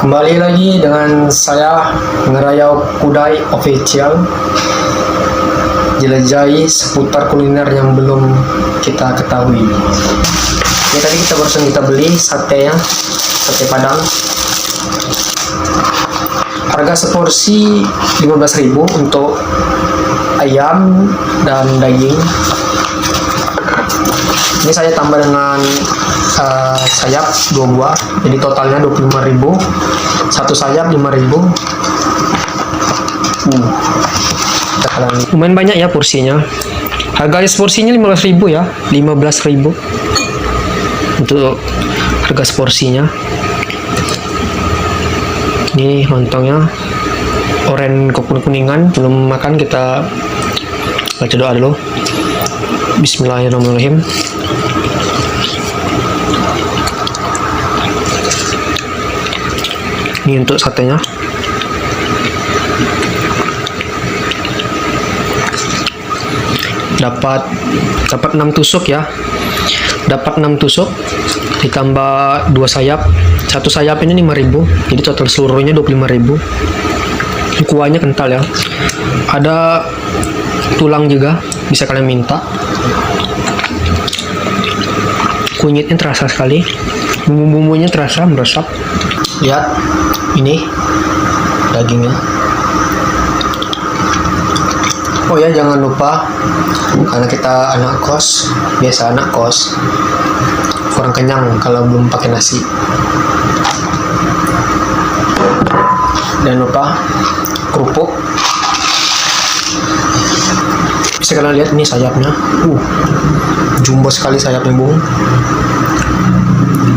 Kembali lagi dengan saya Ngerayau Kudai Official. Jelajahi seputar kuliner yang belum kita ketahui. Ini tadi kita beli satenya, sate Padang. Harga seporsi 15.000 untuk ayam dan daging. Ini saya tambah dengan sayap 2 buah, jadi totalnya 25.000. Satu sayap 5.000. Lumayan banyak ya porsinya. Harga porsinya 15.000 ya, 15.000 untuk harga porsinya. Ini lontongnya oren kuningan. Belum makan, kita baca doa dulu. Bismillahirrahmanirrahim. Ini untuk satenya. Dapat 6 tusuk ya. Dapat 6 tusuk ditambah 2 sayap. Satu sayap ini 5.000. Jadi total seluruhnya 25.000. Kuahnya kental ya. Ada tulang juga, bisa kalian minta. Kunyitnya terasa sekali. Bumbu-bumbunya terasa meresap. Lihat, ini dagingnya. Oh ya, jangan lupa, karena kita anak kos, biasa anak kos, kurang kenyang kalau belum pakai nasi. Dan lupa kerupuk. Bisa kalian lihat ini sayapnya. Jumbo sekali sayapnya, Bung.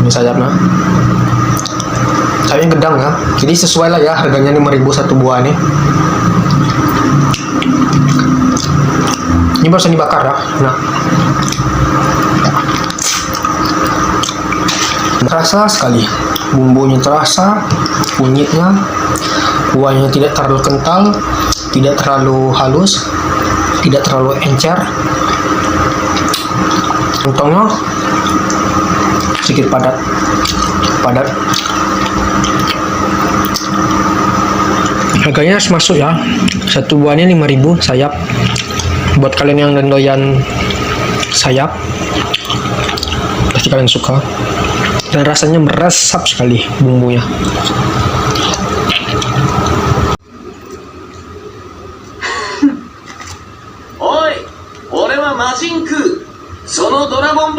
Ini sayapnya. Sayapnya gedang ya. Jadi sesuai lah ya, harganya 5.000 satu buah nih. Ini barusan dibakar ya. Nah, terasa sekali, bumbunya terasa, kunyitnya, kuahnya tidak terlalu kental, tidak terlalu halus, tidak terlalu encer. Lontongnya sedikit padat. Harganya masuk ya. Satu buahnya 5.000 sayap. Buat kalian yang doyan sayap, pasti kalian suka. Dan rasanya meresap sekali bumbunya. Oi, 俺は魔人クー。そのドラゴンボール